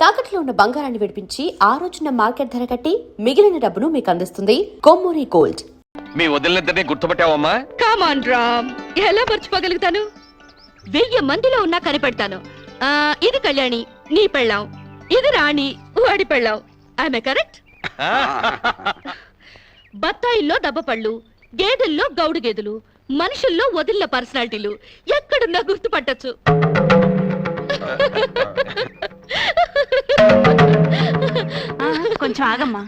తాకట్లో ఉన్న బంగారాన్ని విడిపించి ఆ రోజున మార్కెట్ ధర కట్టి మిగిలిన డబ్బును మీకు అందిస్తుంది కొమ్మూరి గోల్డ్. మీ వదిలినిద్దరిని గుర్తుపట్టావమ్మా? కమాన్ రామ్, ఎలా మర్చిపోగలుగుతాను? 1000 మందిలో ఉన్నా కనిపెడతాను. ఇది కళ్యాణి, నీ పెళ్ళాం. ఇది రాణి, వాడి పెళ్ళాం. ఆమె కరెక్ట్? బత్తాయిల్లో దబ్బపళ్ళు, గేదెల్లో గౌడు గేదెలు, మనుషుల్లో వదిలిన పర్సనాలిటీలు ఎక్కడున్నా గుర్తుపట్టచ్చు. కొంచెం ఆగమ్మా.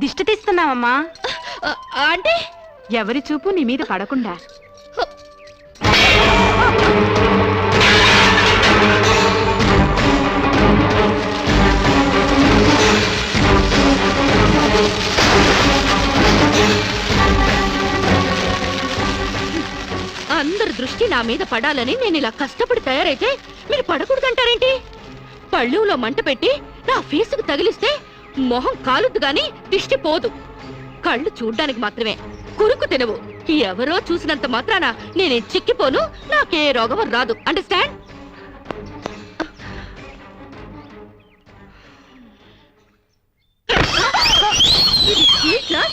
దిష్టి తీస్తున్నావమ్మా? అంటే ఎవరి చూపు నీ మీద పడకుండా. అందరి దృష్టి నా మీద పడాలని నేను ఇలా కష్టపడి తయారైతే మీరు పడకూడదంటారేంటి? పళ్ళులో మంట పెట్టి నా ఫేసుకు తగిలిస్తే మొహం కాలుద్దు గాని దిష్టి పోదు. కళ్ళు చూడ్డానికి మాత్రమే, కురుకు తినవు. ఎవరో చూసినంత మాత్రాన నేనే చిక్కిపోను, నాకే రోగం రాదు. అండర్స్టాండ్?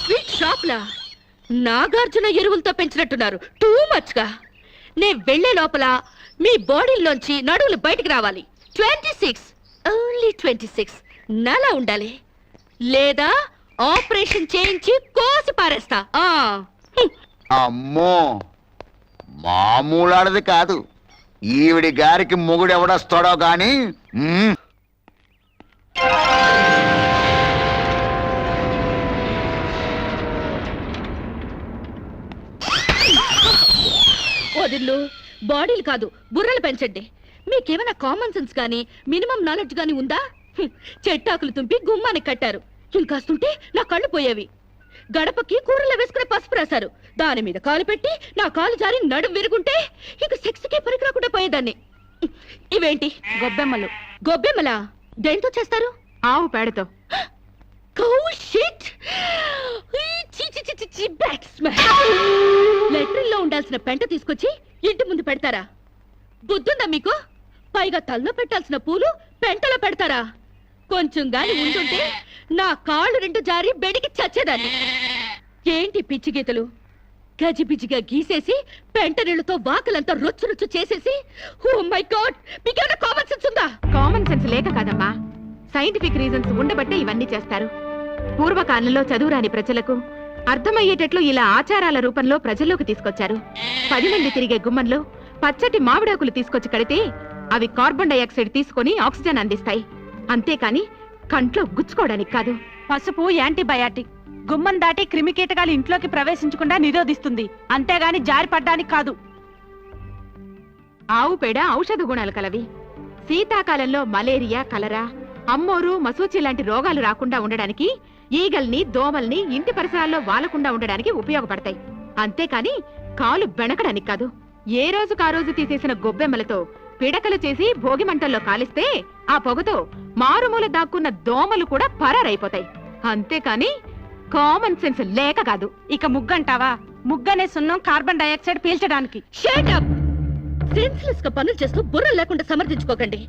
స్వీట్ షాప్ లా నాగార్జున ఎరువులతో పెంచినట్టున్నారు. టూ మచ్ గా. నే వెళ్లే లోపల మీ బాడీలోంచి నడువులు బయటికి రావాలి. 26, ఓన్లీ 26 నలా ఉండాలి, లేదా ఆపరేషన్ చేయించి కోసి పారేస్తా. అమ్మో, మామూలాడది కాదు. ఈవిడి గారికి మొగుడు ఎవడొస్తాడో గాని. వదిళ్ళు, బాడీలు కాదు బుర్రలు పెంచండి. మీకేమైనా కామన్ సెన్స్ గానీ మినిమం నాలెడ్జ్ గానీ ఉందా? చెట్టాకులు తుంపి గుమ్మానికి కట్టారు. ఇంకాస్తుంటే నా కళ్ళు పోయేవి. గడపకి కూరలో వేసుకునే పసుపు రాశారు. దాని మీద కాలు పెట్టి నా కాలు జారి నడుం విరుగుంటే ఇక సెక్స్కే పనికి రాకుండా పోయేదాన్ని. ఇవేంటి? గొబ్బెమ్మలు. గొబ్బెమ్మలా? దేంతో చేస్తారు? ఆవు పేడతో. లెట్రిన్లో ఉండాల్సిన పెంట తీసుకొచ్చి ఇంటి ముందు పెడతారా? బుద్ధుందా మీకు? పైగా తల్లో పెట్టాల్సిన పూలు పెంటలో పెడతారా? కొంచెం గాని ఉంటుంటే నా కాళ్ళు 2 జారి బెడికి చచ్చేదాన్ని. ఏంటి పిచ్చి గీతలు? గజిబిజిగా గీసేసి పెంట నీళ్లతో వాకలంతా రొచ్చు రొచ్చు చేసేసి, ఓ మై గాడ్, మీకేమైనా కామన్ సెన్స్ ఉందా? కామన్ సెన్స్ లేక కాదమ్మా, సైంటిఫిక్ రీజన్స్ ఉండబట్టే ఇవన్నీ చేస్తారు. పూర్వకాలంలో చదువురాని ప్రజలకు అర్థమయ్యేటట్లు ఇలా ఆచారాల రూపంలో ప్రజల్లోకి తీసుకొచ్చారు. 10 మంది తిరిగే గుమ్మంలో పచ్చటి మామిడాకులు తీసుకొచ్చి కడితే అవి కార్బన్ డైఆక్సైడ్ తీసుకొని ఆక్సిజన్ అందిస్తాయి. అంతేకాని కంట్లో గుచ్చుకోవడానికి కాదు. పసుపు యాంటీబయాటిక్, గుమ్మం దాటి క్రిమికీటకాలు ఇంట్లోకి ప్రవేశించకుండా నిరోధిస్తుంది, అంతేగాని జారి పడ్డానికి కాదు. ఆవు పేడ ఔషధ గుణాలు కలవి. శీతాకాలంలో మలేరియా, కలరా, అమ్మోరు, మసూచి లాంటి రోగాలు రాకుండా ఉండడానికి, ఈగల్ని, దోమల్ని ఇంటి పరిసరాల్లో వాలకుండా ఉండడానికి ఉపయోగపడతాయి. అంతేకాని కాలు బెణకడానికి కాదు. ఏ రోజుకా రోజు తీసేసిన గొబ్బెమ్మలతో పిడకలు చేసి భోగి మంటల్లో కాలిస్తే ఆ పొగతో మారుమూల దాక్కున్న దోమలు కూడా పరారైపోతాయి. అంతేకాని కామన్ సెన్స్ లేక కాదు. ఇక ముగ్గంటావా? ముగ్గనే సున్నం కార్బన్ డైఆక్సైడ్ పీల్చడానికి. Shut up! సెన్స్లెస్ గా పనులు చేస్తూ బుర్ర లేకుండా సమర్థించుకోకండి.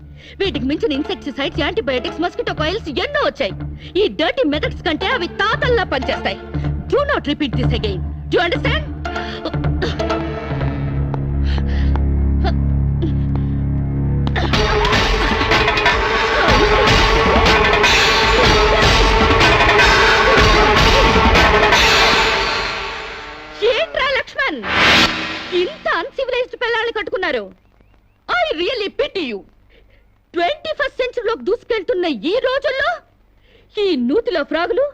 వీటికి మించిన ఇన్సెక్టిసైడ్స్, యాంటీబయాటిక్స్, మస్కిటో కాయిల్స్ ఎన్నో వచ్చాయి. ఈ డర్టీ మెథడ్స్ కంటే అవి తాతల్లా పనిచేస్తాయి. Do not repeat this again. Do you understand? ఏంట్రా లక్ష్మణ్, ఇంత అన్సివిలైజ్డ్ పిల్లల్ని కట్టుకున్నారు? I really pity you. 21st సెంచరీలోకి దూసుకెళ్తున్న ఈ రోజుల్లో ఈ నూతిలో ఫ్రాగులు,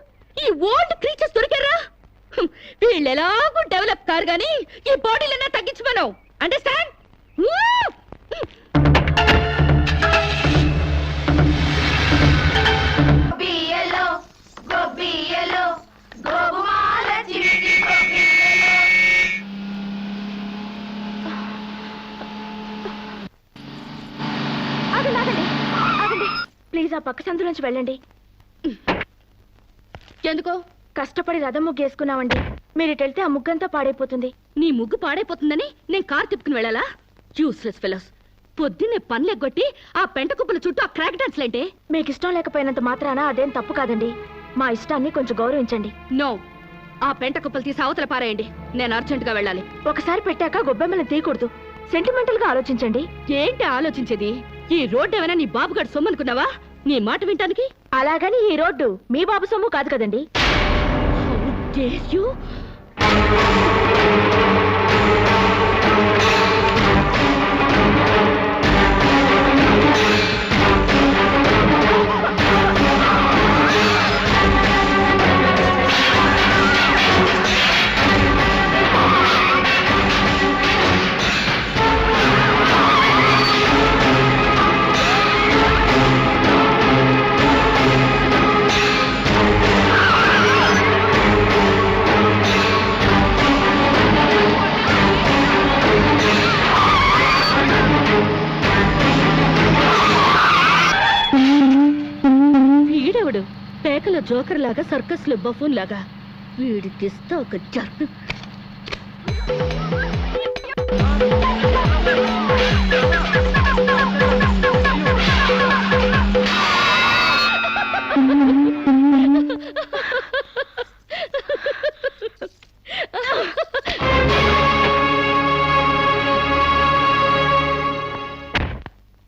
ఈ ఓల్డ్ క్రీచర్స్ దొరికారా? వీళ్ళు ఎలాగూ డెవలప్ కారు గానీ ఈ బాడీలన్నా తగ్గించమను. అండర్స్టాండ్? ప్లీజ్ ఆ పక్క సందులోంచి వెళ్ళండి. ఎందుకో? కష్టపడి రథం ముగ్గేసుకున్నామండి. మీరు వెళ్తే ఆ ముగ్గంతా పాడైపోతుంది. నీ ముగ్గు పాడైపోతుందని నేను కారు తిప్పుకుని వెళ్ళాలా? Useless fellows. పొద్దున్నే పనులెగ్గొట్టి ఆ పెంట కుప్పల చుట్టూ ఆ క్రాక్ డాన్స్ లేంటే? మీకు ఇష్టం లేకపోయినంత మాత్రాన అదేం తప్పు కాదండి. మా ఇష్టాన్ని కొంచెం గౌరవించండి. నో, ఆ పెంట కుప్పలు తీసి అవతల పారేయండి. నేను అర్జెంటుగా వెళ్ళాలి. ఒకసారి పెట్టాక గొబ్బెమ్మని తీయకూడదు. సెంటిమెంటల్ గా ఆలోచించండి. ఏంటి ఆలోచించేది? ఈ రోడ్డు ఏమైనా నీ బాబుగాడు సొమ్మనుకున్నావా? నీ మాట వింటానికి? అలాగని ఈ రోడ్డు మీ బాబు సొమ్ము కాదు కదండి. How dare you? వీడెవడు? పేకల జోకర్ లాగా, సర్కస్ లో బఫూన్ లాగా. వీడికిస్తా ఒక జర్పు.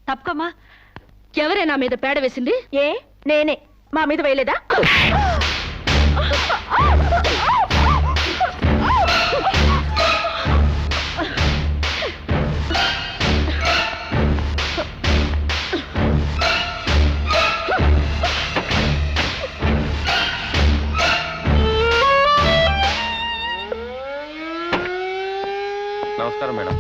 తప్పకమ్మా. ఎవరైనా మీద పేడ వేసింది? ఏ నేనే. మా మీద వేయలేదా? నమస్కారం మేడం.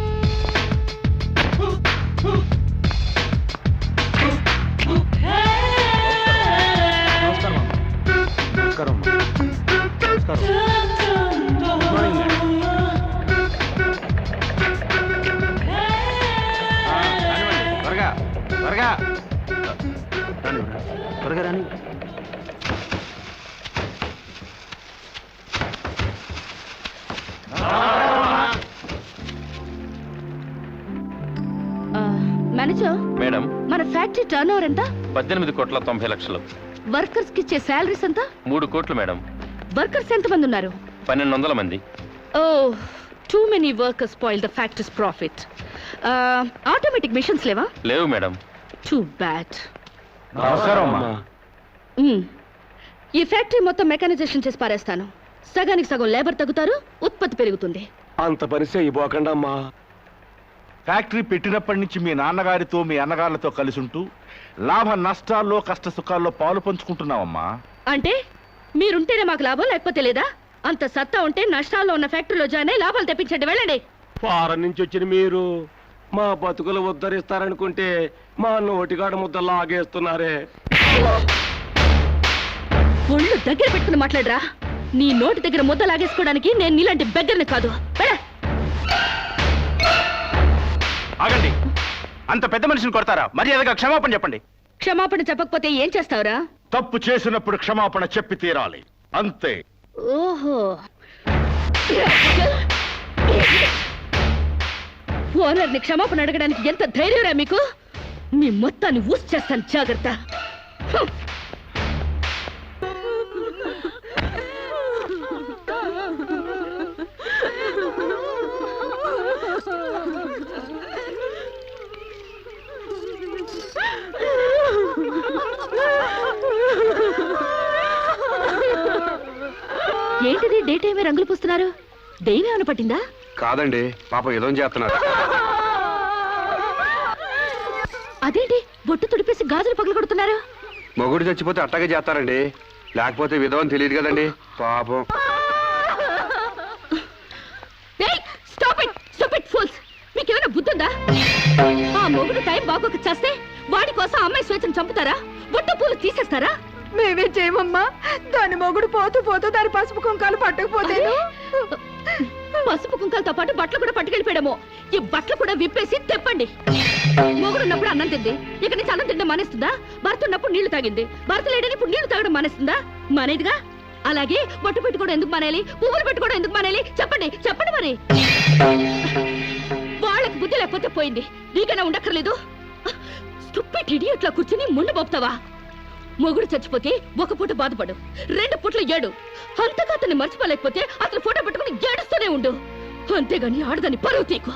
త్వరగా త్వరగా త్వరగా రాని. మేనేజర్, మేడం, మన ఫ్యాక్టరీ టర్న్ ఓవర్ ఎంత? 18,90,00,000. వర్కర్స్ కి ఇచ్చే శాలరీస్ ఎంత? 3 కోట్లు మేడం. వర్కర్స్ ఎంత మంది ఉన్నారు? 1200 మంది. Oh, too many workers spoil the factories profit. Automatic machines లేవా? లేవు మేడం. Too bad. నమస్కారం అమ్మా. ఈ ఫ్యాక్టరీ మొత్తం మెకానైజేషన్ చేసి పారేస్తాను. సగానికి సగం లేబర్ తగ్గుతారు, ఉత్పత్తి పెరుగుతుంది. అంత పని చేయబోకండి అమ్మా. ఫ్యాక్టరీ పెట్టినప్పటి నుంచి మీ నాన్నగారితో మీ అన్నగారులతో కలిసి ఉంటూ లాభ నష్టాల్లో కష్ట సుఖాల్లో పాలు పంచుకుంటున్నావమ్మా. అంటే మీరుంటేనే మాకు లాభం, లేకపోతే లేదా? అంత సత్తా ఉంటే నష్టాల్లో ఉన్న ఫ్యాక్టరీలో జాయిన్ అయ్యి లాభాలు తెప్పించండి. వెళ్ళండి. ఫారం నుంచి వచ్చిన మీరు మా బతుకులు ఉద్ధరిస్తారనుకుంటే మా నోటిగాడ ముద్ద లాగేస్తున్నారే. ఒళ్ళు దగ్గర పెట్టుకుని మాట్లాడరా. నీ నోటి దగ్గర ముద్ద లాగేసుకోవడానికి నేను నీలాంటి బెగ్గర్ని కాదు. ఆగండి. అంత పెద్ద మనిషిని కొడతారా? మర్యాదగా క్షమాపణ చెప్పండి. క్షమాపణ చెప్పకపోతే ఏం చేస్తావురా? తప్పు చేసినప్పుడు క్షమాపణ చెప్పి తీరాలి, అంతే. ఓహో, ఓనర్ని క్షమాపణ అడగడానికి ఎంత ధైర్యరా మీకు? మీ మొత్తాన్ని ఊసి చేస్తాను, జాగ్రత్త. ఏంటిది డే టైమే రంగులు పూస్తున్నారు? దెయ్యం ఏమైనా పట్టిందా? కాదండి, పాపం ఏదో చేస్తున్నారు. అదేంటి బొట్టు తుడిపేసి గాజులు పగలు కొడుతున్నారు? మొగుడు చచ్చిపోతే అట్టగే చేస్తారండి, లేకపోతే విధవని తెలియదు కదండి పాపం. మీకేమైనా బుద్ధుందా? ఆ మొగుడు టైం బాగోక చేస్తే వాడి కోసం అమ్మాయి స్వేచ్ఛను చంపుతారా? బొట్టు పూలు తీసేస్తారా? మేమే చేయమమ్మా. దాని మొగుడు పోతూ పోతూ దాని పసుపు కుంకాలు పట్టకపోతే పసుపు కుంకాలతో పాటు బట్టలు కూడా పట్టుకెళ్ళిపోయాడము. ఈ బట్టలు కూడా విప్పేసి తెప్పండి. మొగుడు ఉన్నప్పుడు అన్నం తింది, ఇక నుంచి అన్నం తింటే మానేస్తుందా? భర్త ఉన్నప్పుడు నీళ్లు తాగింది, భర్త లేడని ఇప్పుడు నీళ్లు తాగడం మానేస్తుందా? మానేదిగా. అలాగే బొట్టు పెట్టుకోవడం ఎందుకు మానేయాలి, పువ్వులు పెట్టుకోవడం ఎందుకు మానేయాలి? చెప్పండి చెప్పండి మరి. వాళ్ళకి బుద్ధి లేకపోతే పోయింది, నీకైనా ఉండక్కర్లేదు. స్టూపిడ్ ఇడియట్ లా కూర్చుని ముందు పోపుతావా? మొగుడు చచ్చిపోతే ఒక పూట బాధపడు, 2 పూటలు ఏడు. అంతగా అతన్ని మర్చిపోలేకపోతే అతను ఫోటో పెట్టుకుని ఏడుస్తూనే ఉండు. అంతేగాని ఆడదాన్ని పరువు తీకు.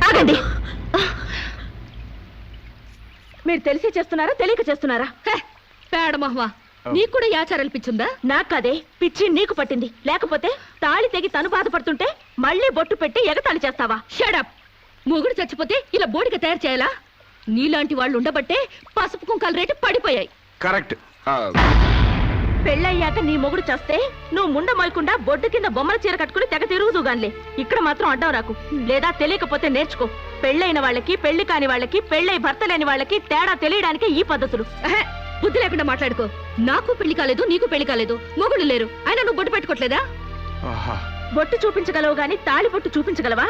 ఆగండి. మీరు తెలిసి చేస్తున్నారా తెలియక చేస్తున్నారా? పేడ మహ్వా, నీకు కూడా ఈ ఆచారాలు పిచ్చుందా? నాకదే పిచ్చి నీకు పట్టింది. లేకపోతే తాళి తెగి తను బాధపడుతుంటే మళ్ళీ బొట్టు పెట్టి ఎగతాళి చేస్తావా? షడప్. మొగుడు చచ్చిపోతే ఇలా బోడిగా తయారు చేయాలా? నీలాంటి వాళ్ళు ఉండబట్టే పసుపు కుంకాల రేటు పడిపోయాయి. కరెక్ట్. పెళ్ళయ్యాక నీ మొగుడు చేస్తే నువ్వు ముండ మొయకుండా బొడ్డు కింద బొమ్మల చీర కట్టుకుని తెగ తిరుగుదుగాన్లే. ఇక్కడ మాత్రం అడ్డం రాకు. లేదా తెలియకపోతే నేర్చుకో. పెళ్ళైన వాళ్ళకి, పెళ్లి కాని వాళ్ళకి, పెళ్ళై భర్త లేని వాళ్ళకి తేడా తెలియడానికి ఈ పద్ధతులు. బుద్ధి లేకుండా మాట్లాడుకో. నాకు పెళ్లి కాలేదు, నీకు పెళ్లి కాలేదు, మొగుడు లేరు, అయినా నువ్వు బొట్టు పెట్టుకోవట్లేదా? బొట్టు చూపించగలవు గాని తాళి బొట్టు చూపించగలవా?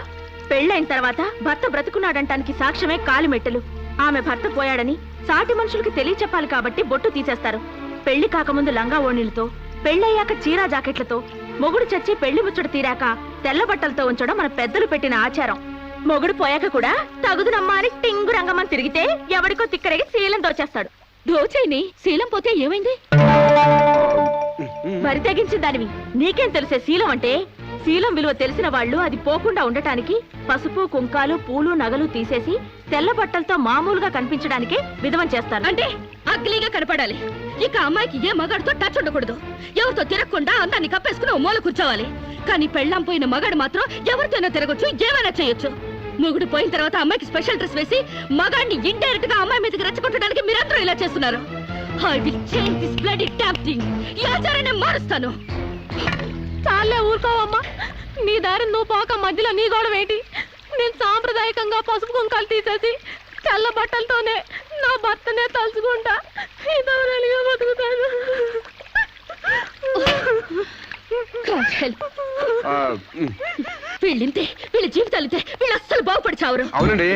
పెళ్ళైన తర్వాత భర్త బ్రతుకున్నాడంటానికి సాక్ష్యమే కాలిమెట్టెలు. ఆమె భర్త పోయాడని సాటి మనుషులకి తెలియచెప్పాలి కాబట్టి బొట్టు తీసేస్తారు. పెళ్లి కాకముందు లంగా ఓణీలతో, పెళ్ళయ్యాక చీరా జాకెట్లతో, మొగుడు చచ్చి పెళ్లి ముచ్చట తీరాక తెల్ల బట్టలతో ఉంచడం మన పెద్దలు పెట్టిన ఆచారం. మొగుడు పోయాక కూడా తగుదునమ్మా అని టింగు రంగమ్మని తిరిగితే ఎవడికో తిక్కరగి శీలం దోచేస్తాడు. దోచైని శీలం పోతే ఏమైంది? మరి తెగించిన దానివి నీకేం తెలిసే శీలం అంటే? శీలం విలువ తెలిసిన వాళ్ళు అది పోకుండా ఉండటానికి పసుపు కుంకాలు పూలు నగలు తీసేసి తెల్ల బట్టలతో మామూలుగా కనిపించడానికే విధవం చేస్తారు. అంటే అగ్లీగా కనపడాలి. ఇక అమ్మాయికి ఏ మగాడితో టచ్ ఉండకూడదు, ఎవరితో తిరగకుండా అందాన్ని కప్పేసుకుని ఓ మూల కూర్చోవాలి. కానీ పెళ్ళాం పోయిన మగాడు మాత్రం ఎవరితోనో తిరగొచ్చు, ఏమైనా చేయొచ్చు. మొగుడు పోయిన తర్వాత అమ్మాయికి స్పెషల్ డ్రెస్ వేసి మగాడిని ఇండైరెక్ట్ గా అమ్మాయి మీదకి రెచ్చగొట్టడానికి మీరందరూ ఇలా చేస్తున్నారు. I will change this bloody damn thing. ఈ ఆచారాన్ని మారుస్తాను. చాలే ఊరుకోవమ్మా. నీ దారి నువ్వు పోక మధ్యలో నీ గొడవ ఏంటి? నేను సాంప్రదాయకంగా పసుపు కుంకాలు తీసేసి తెల్ల బట్టలతోనే నా భర్తనే తలుచుకుంటా. ఇదవరలిగా బతుకుతాను. వీళ్ళింతే, వీళ్ళ జీవితాలితే, వీళ్ళు అస్సలు బాగుపడి చావరు. అవునండి,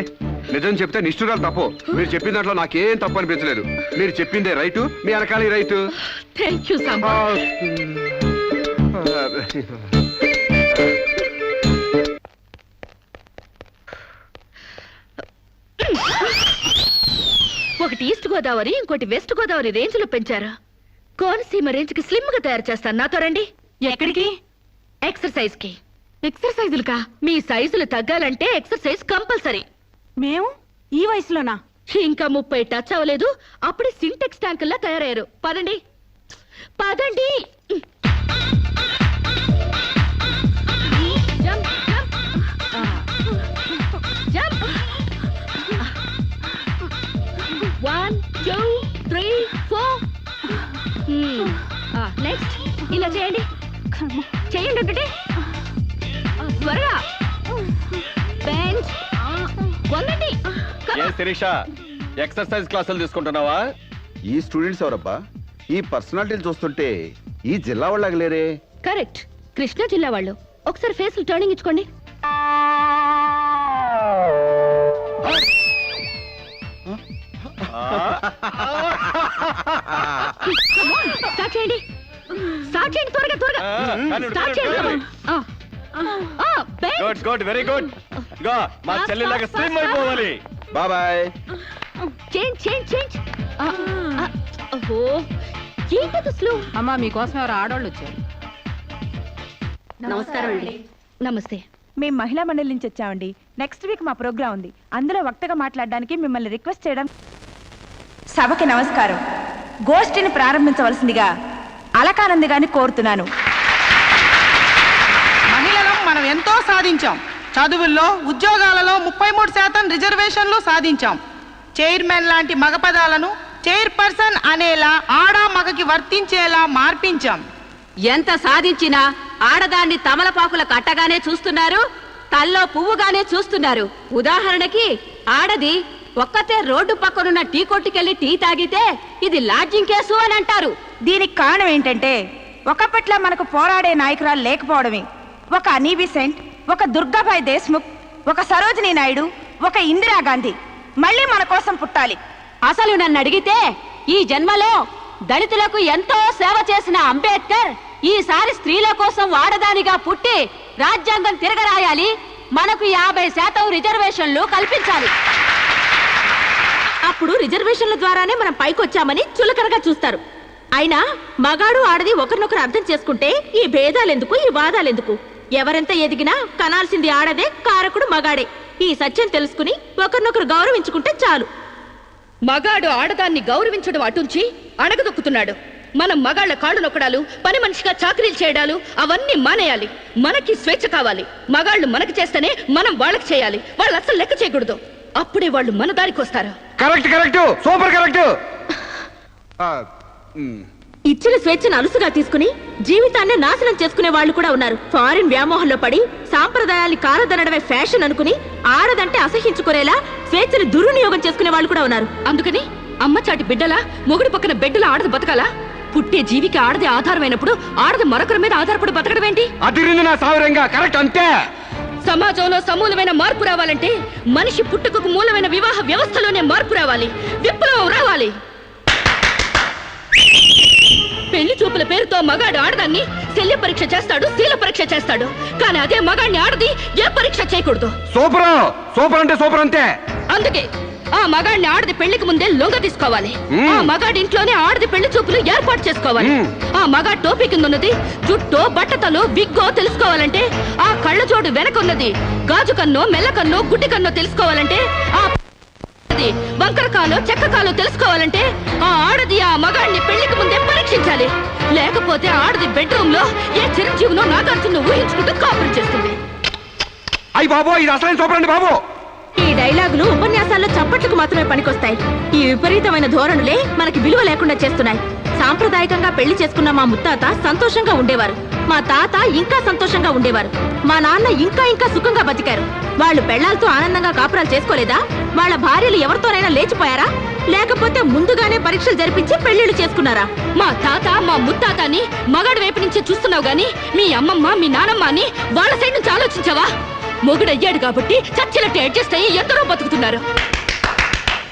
నిజం చెప్తే నిష్ఠురాలు తప్పు. మీరు చెప్పిన దాంట్లో నాకేం తప్పు అనిపించలేదు. మీరు చెప్పిందే రైటు, మీ వెనకాల రైటు. Thank you Samba. ఒకటి ఈస్ట్ గోదావరి, ఇంకోటి వెస్ట్ గోదావరి రేంజ్ లో పెంచారు. కోనసీమ రేంజ్ కి స్లిమ్ గా తయారు చేస్తాను. నాతో రండి. ఎక్కడికి? ఎక్సర్సైజ్ కి. ఎక్సర్సైజులుకా? మీ సైజులు తగ్గాలంటే ఎక్సర్సైజ్ కంపల్సరీ. మేము ఈ వయసులోనా? ఇంకా 30 టచ్ అవ్వలేదు, అప్పుడే సింటెక్స్ ట్యాంకుల్లా తయారయ్యారు. పదండి పదండి. Jump, jump. జంప్. 1 2 3 4. నెక్స్ట్ ఇలా చేయండి. చేయండి ఒకటి త్వరగా. బెంచ్ వంగండి. శిరీష, ఎక్సర్సైజ్ క్లాసులు తీసుకుంటున్నావా? ఈ స్టూడెంట్స్ ఎవరబ్బా? ఈ పర్సనాలిటీలు చూస్తుంటే ఈ జిల్లా వాళ్ళకి లేరే. కరెక్ట్, కృష్ణా జిల్లా వాళ్ళు. ఒకసారి ఫేస్ టర్నింగ్ ఇచ్చుకోండి. స్టార్ట్ చేయండి, స్టార్ట్ చేయండి, త్వరగా త్వరగా స్టార్ట్ చేయండి. Good good, very good. మా చెల్లిలాగా స్లిమ్ అయిపోవాలి. బాయ్. Change change change. ఓహో, ఏంటది స్లో? అమ్మా మీకోసం ఎవరు ఆడవాళ్ళు వచ్చారు. నమస్కారం అండి. నమస్తే. మేము మహిళా మండలి నుంచి వచ్చామండి. నెక్స్ట్ వీక్ మా ప్రోగ్రాం ఉంది. అందులో వక్తగా మాట్లాడడానికి మిమ్మల్ని రిక్వెస్ట్ చేయడం. సభకి నమస్కారం. గోష్ఠిని ప్రారంభించవలసిందిగా అలకానంది గారిని కోరుతున్నాను. మహిళలం మనం ఎంతో సాధించాం. చదువుల్లో, ఉద్యోగాలలో 33% రిజర్వేషన్లు సాధించాం. చైర్మన్ లాంటి మగ పదాలను చైర్పర్సన్ అనేలా ఆడా మగకి వర్తించేలా మార్పించాం. ఎంత సాధించినా ఆడదాన్ని తమలపాకుల కట్టగానే చూస్తున్నారు, తల్లో పువ్వుగానే చూస్తున్నారు. ఉదాహరణకి ఆడది ఒక్కతే రోడ్డు పక్కనున్న టీ కొట్టుకెళ్లి టీ తాగితే ఇది లాడ్జింగ్ కేసు అని అంటారు. దీనికి కారణం ఏంటంటే ఒకప్పట్లా మనకు పోరాడే నాయకురాలు లేకపోవడమే. ఒక అనీ బిసెంట్, ఒక దుర్గాబాయ్ దేశ్ముఖ్, ఒక సరోజినీ నాయుడు, ఒక ఇందిరాగాంధీ మళ్ళీ మన కోసం పుట్టాలి. అసలు నన్ను అడిగితే ఈ జన్మలో దళితులకు ఎంతో సేవ చేసిన అంబేద్కర్ ఈసారి స్త్రీల కోసం వాడదానిగా పుట్టి రాజ్యాంగం తిరగరాయాలి, మనకు 50% రిజర్వేషన్లు కల్పించాలి. అప్పుడు రిజర్వేషన్ల ద్వారానే మనం పైకొచ్చామని చులకనగా చూస్తారు. అయినా మగాడు ఆడది ఒకరినొకరు అర్థం చేసుకుంటే ఈ భేదాలెందుకు, ఈ వాదాలెందుకు? ఎవరెంత ఎదిగినా కనాల్సింది ఆడదే, కారకుడు మగాడే. ఈ సత్యం తెలుసుకుని ఒకరినొకరు గౌరవించుకుంటే చాలు. మగాడు ఆడదాన్ని గౌరవించడం అటుంచి అణగదొక్కుతున్నాడు. మనం మగాళ్ల కాళ్ళు నొక్కడాలు, పని మనిషిగా చాకరీలు చేయడాలు అవన్నీ మానేయాలి. మనకి స్వేచ్ఛ కావాలి. మగాళ్ళు మనకి చేస్తేనే మనం వాళ్ళకి చేయాలి. వాళ్ళు అసలు లెక్క చేయకూడదు. అప్పుడే వాళ్ళు మన దారికి వస్తారు. Correct correct, super correct. ఇచ్చిన స్వేచ్ఛను అలుసుగా తీసుకుని జీవితాన్ని నాశనం చేసుకునే వాళ్ళు కూడా ఉన్నారు. ఫారిన్ వ్యామోహంలో పడి సాంప్రదాయాల్ని కారదనడమే ఫ్యాషన్ అనుకుని ఆడదంటే అసహించుకునేలా స్వేచ్ఛను దుర్వినియోగం చేసుకునే వాళ్ళు కూడా ఉన్నారు. అందుకని అమ్మచాటి బిడ్డలా మొగుడు పక్కన బెడ్డులా ఆడది బతకాలా? పుట్టే జీవికి ఆడది ఆధారమైనప్పుడు ఆడది మరొకరి మీద ఆధారపడి బతకడం ఏంటి? అదిరింది నా సావిరంగా. కరెక్ట్ అంతే. సమాజంలో సమూలమైన మార్పు రావాలంటే మనిషి పుట్టుకకు మూలమైన వివాహ వ్యవస్థలోనే మార్పు రావాలి, విప్లవం రావాలి. పెళ్లి చూపుల పేరుతో మగాడు ఆడదాన్ని శల్య పరీక్ష చేస్తాడు, శీల పరీక్ష చేస్తాడు. కానీ అదే మగాడిని ఆడది ఏ పరీక్ష చేయకూడదు. సూపర్ సూపర్ అంటే సూపర్ అంతే. అందుకే ఆ మగాడిని ఆడది పెళ్లికి ముందే లొంగ తీసుకోవాలి. ఆ మగాడి ఇంట్లోనే ఆడది పెళ్లి చూపులు ఏర్పాటు చేసుకోవాలి. ఆ మగాడి టోపీ కింద ఉన్నది జుట్టో, బట్టతలో, విగ్గో తెలుసుకోవాలంటే, ఆ కళ్ళ జోడు వెనకున్నది గాజు కన్నో, మెల్ల కన్నో, గుడ్డి కన్నో తెలుసుకోవాలంటే, ఆ వంకరకాలో, చెక్కకాలో తెలుసుకోవాలంటే ఆ ఆడది ఆ మగాడిని పెళ్లికి ముందే పరీక్షించాలి. లేకపోతే ఆడది బెడ్రూమ్ లో ఏ చిరంజీవినో నాగార్జున ఊహించుకుంటూ కాపురం చేస్తుంది. అయ్యి బాబో, ఇది అసలు సూపర్ అండి బాబు. ఈ డైలాగులు ఉపన్యాసాల్లో చప్పట్లకు మాత్రమే పనికొస్తాయి. ఈ విపరీతమైన ధోరణులే మనకి విలువ లేకుండా చేస్తున్నాయి. సాంప్రదాయకంగా పెళ్లి చేసుకున్న మా ముత్తాత సంతోషంగా ఉండేవారు. మా తాత ఇంకా సంతోషంగా ఉండేవారు. మా నాన్న ఇంకా ఇంకా సుఖంగా బతికారు. వాళ్ళు పెళ్లాలతో ఆనందంగా కాపురాలు చేసుకోలేదా? వాళ్ళ భార్యలు ఎవరితోనైనా లేచిపోయారా? లేకపోతే ముందుగానే పరీక్షలు జరిపించి పెళ్లిళ్లు చేసుకున్నారా? మా తాత, మా ముత్తాతని మగాడి వైపు నుంచి చూస్తున్నావు గాని మీ అమ్మమ్మ, మీ నానమ్మ అని వాళ్ళ సైడ్ నుంచి ఆలోచించావా? మొగుడయ్యాడు కాబట్టి చచ్చినట్టు అడ్జస్ట్ అయ్యి ఎందరో బతుకుతున్నారు.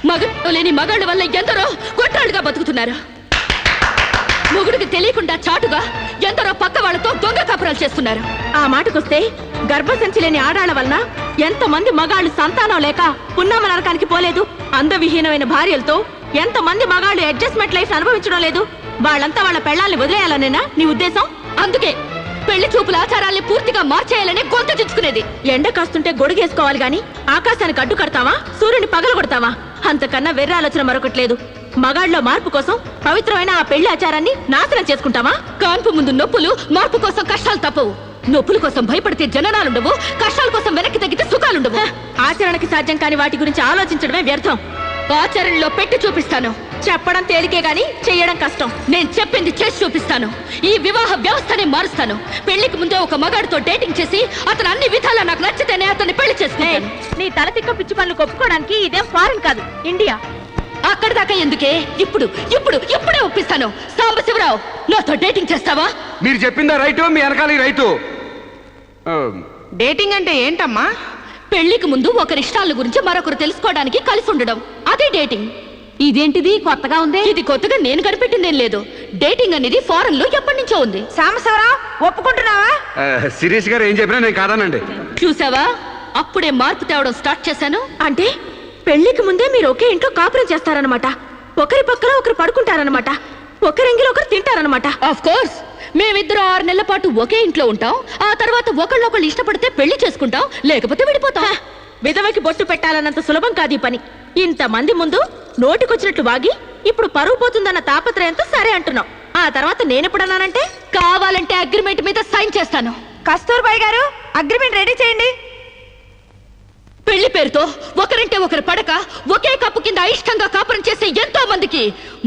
మగ లేని మగాళ్ళ వల్ల ఎందరో కొట్టాళ్ళుగా బతుకుతున్నారు. మొగుడికి తెలియకుండా చాటుగా ఎందరో పక్క వాళ్ళతో దొంగ కాపురాలు చేస్తున్నారు. ఆ మాటకొస్తే గర్భసంచి లేని ఆడాళ్ల వలన ఎంతమంది మగాళ్ళు సంతానం లేక పున్నామ నరకానికి పోలేదు? అందవిహీనమైన భార్యలతో ఎంతమంది మగాళ్ళు అడ్జస్ట్మెంట్ లైఫ్ అనుభవించడం లేదు? వాళ్ళంతా వాళ్ళ పెళ్లాల్ని వదిలేయాలనేనా నీ ఉద్దేశం? అందుకే పెళ్లి చూపుల ఆచారాల్ని పూర్తిగా మార్చేయాలని గొంతు చుచ్చుకునేది. ఎండ కాస్తుంటే గొడుగేసుకోవాలి గాని ఆకాశానికి అడ్డు కడతావా? సూర్యుని పగలు కొడతావా? అంతకన్నా వెర్ర ఆలోచన మరొకట్లేదు. మగాళ్ళలో మార్పు కోసం పవిత్రమైన ఆ పెళ్లి ఆచారాన్ని నాశనం చేసుకుంటావా? కాన్పు ముందు నొప్పులు, మార్పు కోసం కష్టాలు తప్పవు. నొప్పుల కోసం భయపడితే జననాలుండవు, కష్టాల కోసం వెనక్కి తగ్గితే సుఖాలుండవు. ఆచరణకి సాధ్యం కాని వాటి గురించి ఆలోచించడమే వ్యర్థం. ఆచరణలో పెట్టి చూపిస్తాను. చెప్పడం తేలికే గాని చెయ్యడం కష్టం. నేను చెప్పింది చేసి చూపిస్తాను. ఈ వివాహ వ్యవస్థనే మారుస్తాను. పెళ్లికి ముందే ఒక మగాడితో డేటింగ్ చేసి అతను అన్ని విధాలా నాకు నచ్చితేనే అతన్ని పెళ్లి చేసుకున్నాను. నీ తల తిక్క పిచ్చి పనులు కొప్పుకోవడానికి ఇదేం ఫారిన్ కాదు, ఇండియా. అక్కడి దాకా ఎందుకే? ఇప్పుడే ఒప్పిస్తాను. సాంబశివరావు, నాతో డేటింగ్ చేస్తావా? మీరు చెప్పిందా రైటు, మీ వెనకాల రైటు. డేటింగ్ అంటే ఏంటమ్మా? పెళ్లికి ముందు ఒకరి ఇష్టాల గురించి మరొకరు తెలుసుకోవడానికి కలిసి ఉండడం, అదే డేటింగ్. ఇదేంటిది కొత్తగా ఉంది? ఇది కొత్తగా నేను కనిపెట్టిందేం లేదు. డేటింగ్ అనేది ఫారెన్ లో ఎప్పటి నుంచో ఉంది. సాంబశివరావు, ఒప్పుకుంటున్నావా? సిరీస్ గారు ఏం చెప్పినా నేను కాదానండి. చూసావా, అప్పుడే మార్పు తేవడం స్టార్ట్ చేశాను. అంటే పెళ్లికి ముందే మీరు ఒకే ఇంట్లో కాపురం చేస్తారనమాట. ఒకరి పక్కన ఒకరు పడుకుంటారనమాట. ఒకరింగిలో ఒకరు తింటారనమాట. ఆఫ్ కోర్స్, మేమిద్దరు 6 నెలల పాటు ఒకే ఇంట్లో ఉంటాం. ఆ తర్వాత ఒకళ్ళొకళ్ళు ఇష్టపడితే పెళ్లి చేసుకుంటాం, లేకపోతే విడిపోతాం. విధవకి బొట్టు పెట్టాలన్నంత సులభం కాదు ఈ పని. ఇంతమంది ముందు నోటికొచ్చినట్లు వాగి ఇప్పుడు పరువు పోతుందన్న తాపత్రయంతో సరే అంటున్నాం. ఆ తర్వాత నేనెప్పుడన్నానంటే కావాలంటే అగ్రిమెంట్ మీద సైన్ చేస్తాను. కస్తూర్బాయ్ గారు, అగ్రిమెంట్ రెడీ చేయండి. పెళ్లి పేరుతో ఒకరంటే ఒకరు పడక ఒకే కప్పు కింద అయిష్టంగా కాపురం చేసే ఎంతో మందికి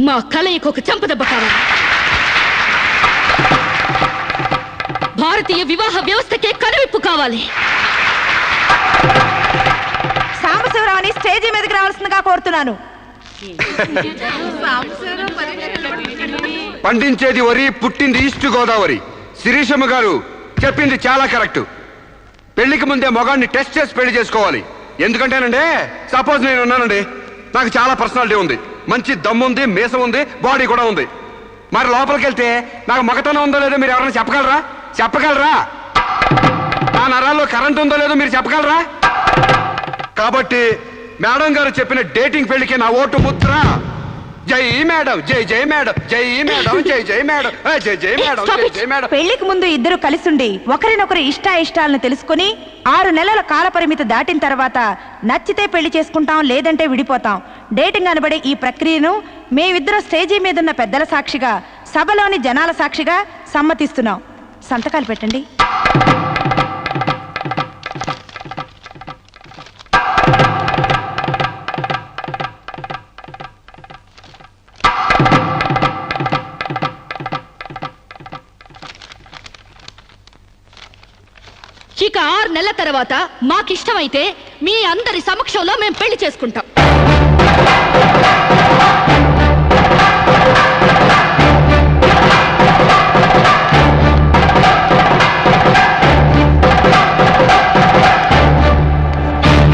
మా కలయిక ఒక చెంపదెబ్బ కావాలి. భారతీయ వివాహ వ్యవస్థకే కనువిప్పు కావాలి. సాంబశివరావుని స్టేజీ మీదకి రావాల్సిందిగా కోరుతున్నాను. పండించేది వరి, పుట్టింది ఈస్ట్ గోదావరి. శిరీషమ్మ గారు చెప్పింది చాలా కరెక్ట్. పెళ్లికి ముందే మగాడిని టెస్ట్ చేసి పెళ్లి చేసుకోవాలి. ఎందుకంటేనండి, సపోజ్ నేను ఉన్నానండి, నాకు చాలా పర్సనాలిటీ ఉంది. మంచి దమ్ముంది, మీసం ఉంది, బాడీ కూడా ఉంది. మరి లోపలికి వెళ్తే నాకు మగతనం ఉందో లేదో మీరు ఎవరైనా చెప్పగలరా? నా నరాల్లో కరెంట్ ఉందో లేదో మీరు చెప్పగలరా? కాబట్టి మేడం గారు చెప్పిన డేటింగ్ పెళ్లికి నా ఓటు ముద్ర. జై మేడం, జై జై మేడం, జై మేడం, జై జై మేడం, జై జై మేడం, జై జై మేడం. పెళ్లికి ముందు ఇద్దరు కలిసుండి ఒకరినొకరు ఇష్టాయిష్టాలను తెలుసుకుని 6 నెలల కాల పరిమితి దాటిన తర్వాత నచ్చితే పెళ్లి చేసుకుంటాం, లేదంటే విడిపోతాం. డేటింగ్ అనబడే ఈ ప్రక్రియను మేమిద్దరం స్టేజీ మీదున్న పెద్దల సాక్షిగా, సభలోని జనాల సాక్షిగా సమ్మతిస్తున్నాం. సంతకాలు పెట్టండి. ఇక 6 నెలల తర్వాత మాకిష్టమైతే మీ అందరి సమక్షంలో మేము పెళ్లి చేసుకుంటాం.